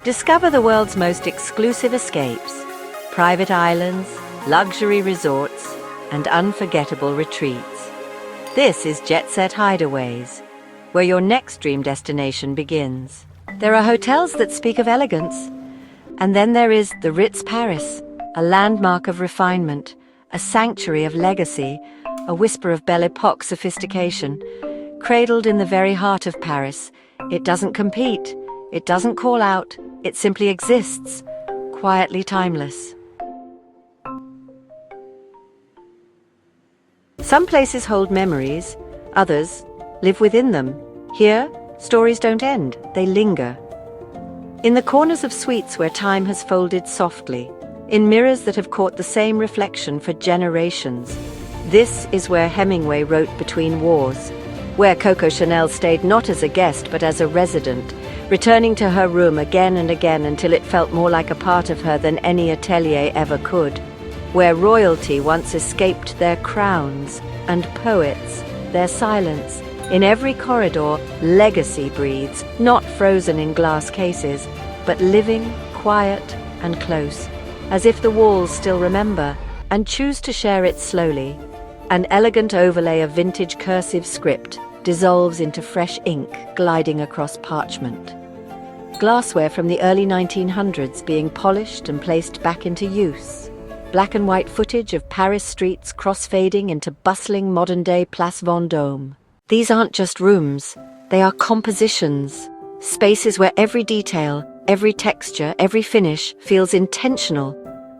Discover the world's most exclusive escapes, private islands, luxury resorts, and unforgettable retreats. This is JetSet Hideaways, where your next dream destination begins. There are hotels that speak of elegance, and then there is the Ritz Paris, a landmark of refinement, a sanctuary of legacy, a whisper of Belle Epoque sophistication. Cradled in the very heart of Paris, it doesn't compete, it doesn't call out, it simply exists, quietly timeless. Some places hold memories, others live within them. Here, stories don't end, they linger. In the corners of suites where time has folded softly, in mirrors that have caught the same reflection for generations. This is where Hemingway wrote Between Wars, where Coco Chanel stayed not as a guest but as a resident, returning to her room again and again until it felt more like a part of her than any atelier ever could, where royalty once escaped their crowns and poets their silence. In every corridor, legacy breathes, not frozen in glass cases, but living, quiet, and close, as if the walls still remember and choose to share it slowly. An elegant overlay of vintage cursive script dissolves into fresh ink gliding across parchment. Glassware from the early 1900s being polished and placed back into use. Black and white footage of Paris streets cross-fading into bustling modern-day Place Vendôme. These aren't just rooms, they are compositions, spaces where every detail, every texture, every finish feels intentional,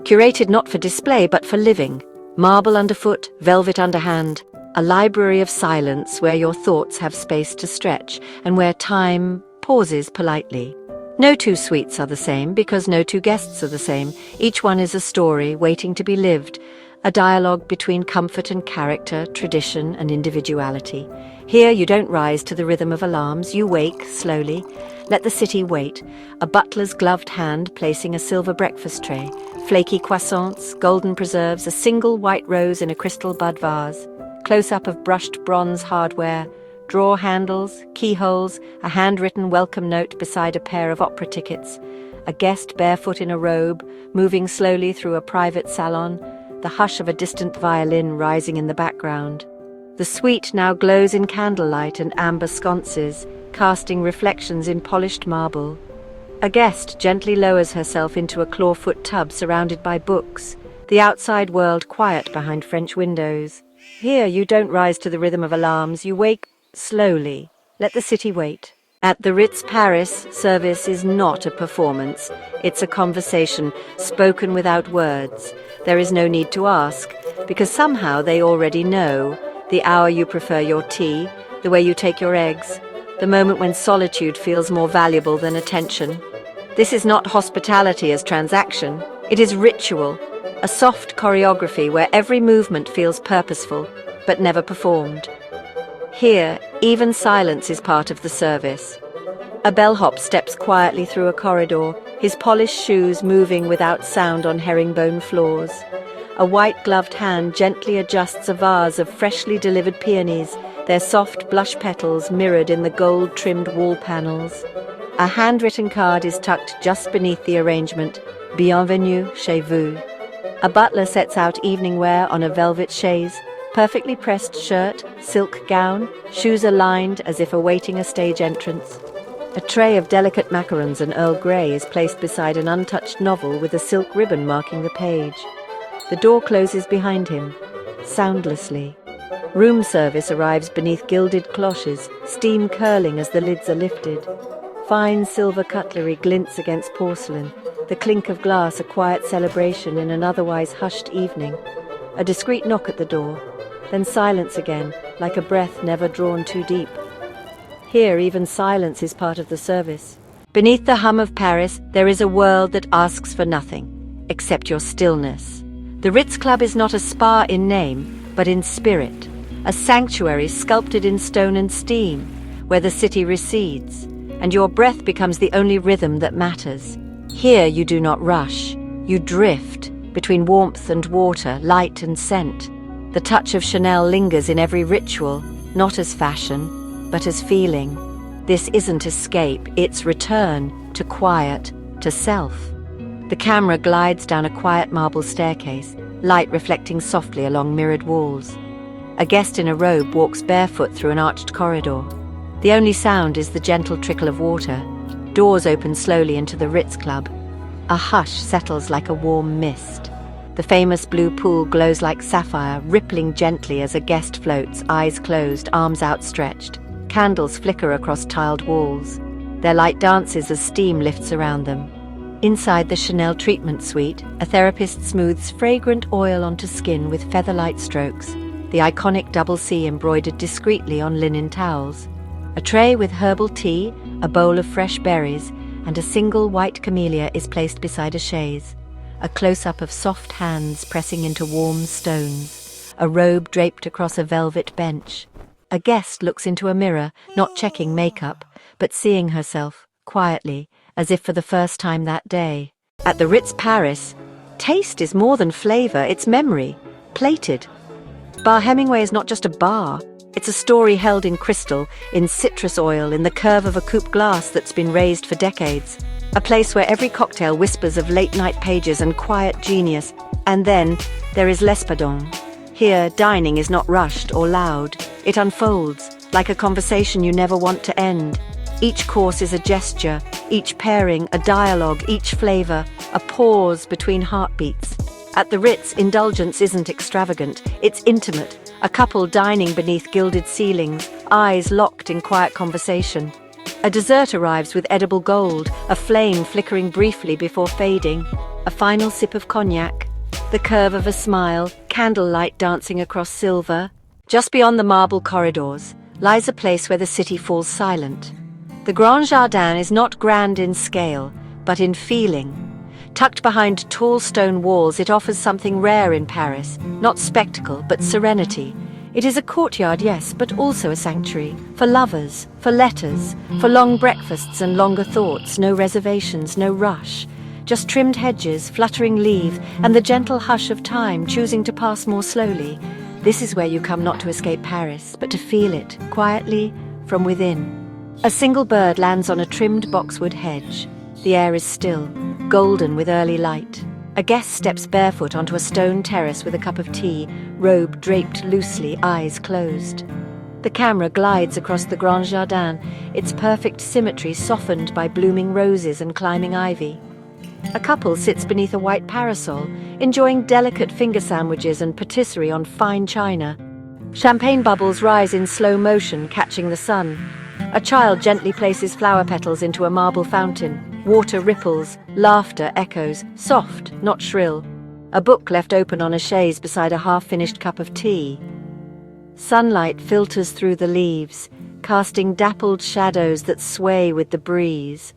curated not for display but for living. Marble underfoot, velvet underhand, a library of silence where your thoughts have space to stretch and where time pauses politely. No two suites are the same because no two guests are the same. Each one is a story waiting to be lived, a dialogue between comfort and character, tradition and individuality. Here you don't rise to the rhythm of alarms, you wake slowly. Let the city wait, a butler's gloved hand placing a silver breakfast tray, flaky croissants, golden preserves, a single white rose in a crystal bud vase, close-up of brushed bronze hardware, drawer handles, keyholes, a handwritten welcome note beside a pair of opera tickets, a guest barefoot in a robe, moving slowly through a private salon, the hush of a distant violin rising in the background. The suite now glows in candlelight and amber sconces, casting reflections in polished marble. A guest gently lowers herself into a clawfoot tub surrounded by books, the outside world quiet behind French windows. Here you don't rise to the rhythm of alarms, you wake slowly. Let the city wait. At the Ritz Paris, service is not a performance. It's a conversation, spoken without words. There is no need to ask, because somehow they already know. The hour you prefer your tea, the way you take your eggs, the moment when solitude feels more valuable than attention. This is not hospitality as transaction. It is ritual, a soft choreography where every movement feels purposeful, but never performed. Here, even silence is part of the service. A bellhop steps quietly through a corridor, his polished shoes moving without sound on herringbone floors. A white-gloved hand gently adjusts a vase of freshly delivered peonies, their soft blush petals mirrored in the gold-trimmed wall panels. A handwritten card is tucked just beneath the arrangement, Bienvenue chez vous. A butler sets out evening wear on a velvet chaise, perfectly pressed shirt, silk gown, shoes aligned as if awaiting a stage entrance. A tray of delicate macarons and Earl Grey is placed beside an untouched novel with a silk ribbon marking the page. The door closes behind him, soundlessly. Room service arrives beneath gilded cloches, steam curling as the lids are lifted. Fine silver cutlery glints against porcelain, the clink of glass a quiet celebration in an otherwise hushed evening. A discreet knock at the door, then silence again, like a breath never drawn too deep. Here, even silence is part of the service. Beneath the hum of Paris, there is a world that asks for nothing, except your stillness. The Ritz Club is not a spa in name, but in spirit, a sanctuary sculpted in stone and steam, where the city recedes, and your breath becomes the only rhythm that matters. Here you do not rush, you drift between warmth and water, light and scent. The touch of Chanel lingers in every ritual, not as fashion, but as feeling. This isn't escape, it's return to quiet, to self. The camera glides down a quiet marble staircase, light reflecting softly along mirrored walls. A guest in a robe walks barefoot through an arched corridor. The only sound is the gentle trickle of water. Doors open slowly into the Ritz Club. A hush settles like a warm mist. The famous blue pool glows like sapphire, rippling gently as a guest floats, eyes closed, arms outstretched. Candles flicker across tiled walls. Their light dances as steam lifts around them. Inside the Chanel treatment suite, a therapist smooths fragrant oil onto skin with feather-light strokes, the iconic double C embroidered discreetly on linen towels. A tray with herbal tea, a bowl of fresh berries, and a single white camellia is placed beside a chaise. A close-up of soft hands pressing into warm stones, a robe draped across a velvet bench. A guest looks into a mirror, not checking makeup, but seeing herself, quietly, as if for the first time that day. At the Ritz Paris, taste is more than flavor, it's memory, plated. Bar Hemingway is not just a bar, it's a story held in crystal, in citrus oil, in the curve of a coupe glass that's been raised for decades. A place where every cocktail whispers of late-night pages and quiet genius. And then there is l'Espadon. Here, dining is not rushed or loud. It unfolds, like a conversation you never want to end. Each course is a gesture, each pairing a dialogue, each flavor a pause between heartbeats. At the Ritz, indulgence isn't extravagant, it's intimate. A couple dining beneath gilded ceilings, eyes locked in quiet conversation. A dessert arrives with edible gold, a flame flickering briefly before fading. A final sip of cognac, the curve of a smile, candlelight dancing across silver. Just beyond the marble corridors lies a place where the city falls silent. The Grand Jardin is not grand in scale, but in feeling. Tucked behind tall stone walls, it offers something rare in Paris, not spectacle, but serenity. It is a courtyard, yes, but also a sanctuary. For lovers, for letters, for long breakfasts and longer thoughts, no reservations, no rush. Just trimmed hedges, fluttering leaf, and the gentle hush of time choosing to pass more slowly. This is where you come not to escape Paris, but to feel it, quietly, from within. A single bird lands on a trimmed boxwood hedge. The air is still, golden with early light. A guest steps barefoot onto a stone terrace with a cup of tea, robe draped loosely, eyes closed. The camera glides across the Grand Jardin, its perfect symmetry softened by blooming roses and climbing ivy. A couple sits beneath a white parasol, enjoying delicate finger sandwiches and patisserie on fine china. Champagne bubbles rise in slow motion, catching the sun. A child gently places flower petals into a marble fountain. Water ripples, laughter echoes, soft, not shrill. A book left open on a chaise beside a half-finished cup of tea. Sunlight filters through the leaves, casting dappled shadows that sway with the breeze.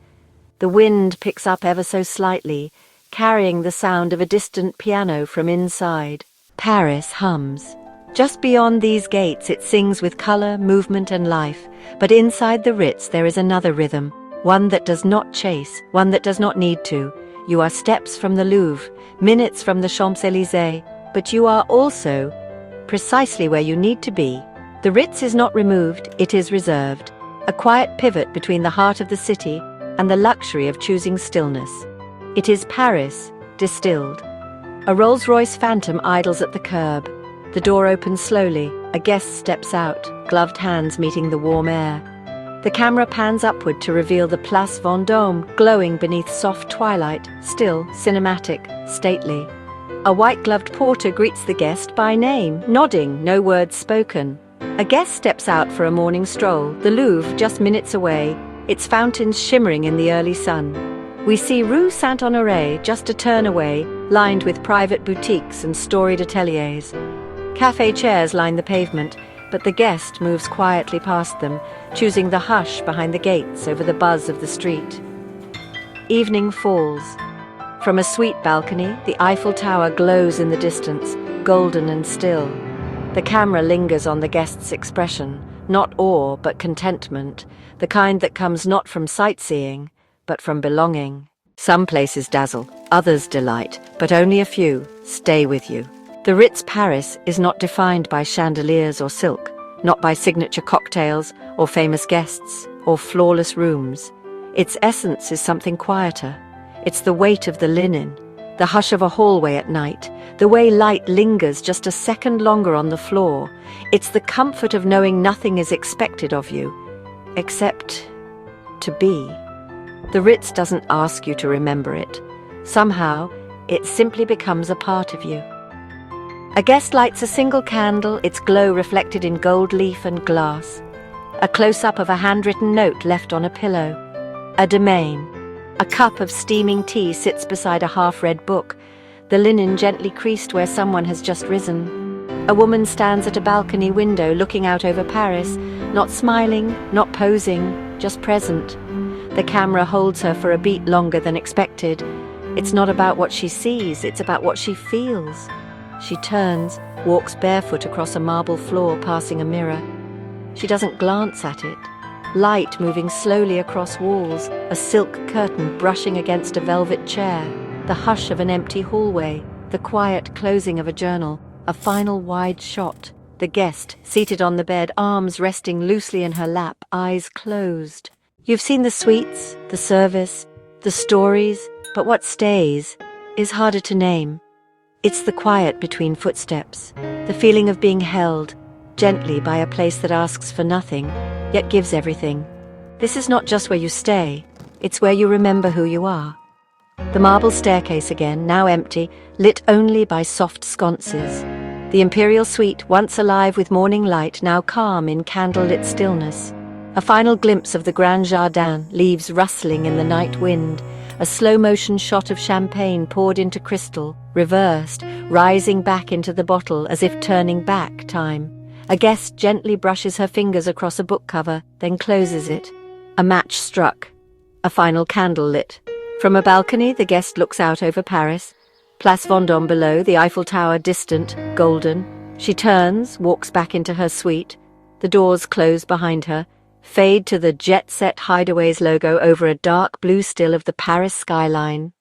The wind picks up ever so slightly, carrying the sound of a distant piano from inside. Paris hums. Just beyond these gates it sings with colour, movement and life, but inside the Ritz there is another rhythm. One that does not chase, one that does not need to. You are steps from the Louvre, minutes from the Champs-Élysées, but you are also precisely where you need to be. The Ritz is not removed, it is reserved. A quiet pivot between the heart of the city and the luxury of choosing stillness. It is Paris, distilled. A Rolls-Royce Phantom idles at the curb. The door opens slowly, a guest steps out, gloved hands meeting the warm air. The camera pans upward to reveal the Place Vendôme glowing beneath soft twilight, still, cinematic, stately. A white-gloved porter greets the guest by name, nodding, no words spoken. A guest steps out for a morning stroll, the Louvre just minutes away, its fountains shimmering in the early sun. We see Rue Saint-Honoré just a turn away, lined with private boutiques and storied ateliers. Café chairs line the pavement, but the guest moves quietly past them, choosing the hush behind the gates over the buzz of the street. Evening falls. From a suite balcony, the Eiffel Tower glows in the distance, golden and still. The camera lingers on the guest's expression, not awe but contentment, the kind that comes not from sightseeing, but from belonging. Some places dazzle, others delight, but only a few stay with you. The Ritz Paris is not defined by chandeliers or silk, not by signature cocktails or famous guests or flawless rooms. Its essence is something quieter. It's the weight of the linen, the hush of a hallway at night, the way light lingers just a second longer on the floor. It's the comfort of knowing nothing is expected of you, except to be. The Ritz doesn't ask you to remember it. Somehow, it simply becomes a part of you. A guest lights a single candle, its glow reflected in gold leaf and glass. A close-up of a handwritten note left on a pillow. A domain. A cup of steaming tea sits beside a half-read book, the linen gently creased where someone has just risen. A woman stands at a balcony window looking out over Paris, not smiling, not posing, just present. The camera holds her for a beat longer than expected. It's not about what she sees, it's about what she feels. She turns, walks barefoot across a marble floor, passing a mirror. She doesn't glance at it. Light moving slowly across walls, a silk curtain brushing against a velvet chair, the hush of an empty hallway, the quiet closing of a journal, a final wide shot. The guest, seated on the bed, arms resting loosely in her lap, eyes closed. You've seen the suites, the service, the stories, but what stays is harder to name. It's the quiet between footsteps, the feeling of being held gently by a place that asks for nothing, yet gives everything. This is not just where you stay, it's where you remember who you are. The marble staircase again, now empty, lit only by soft sconces. The imperial suite, once alive with morning light, now calm in candlelit stillness. A final glimpse of the Grand Jardin, leaves rustling in the night wind. A slow-motion shot of champagne poured into crystal, reversed, rising back into the bottle as if turning back time. A guest gently brushes her fingers across a book cover, then closes it. A match struck. A final candle lit. From a balcony, the guest looks out over Paris. Place Vendôme below, the Eiffel Tower distant, golden. She turns, walks back into her suite. The doors close behind her. Fade to the JetSet Hideaways logo over a dark blue still of the Paris skyline.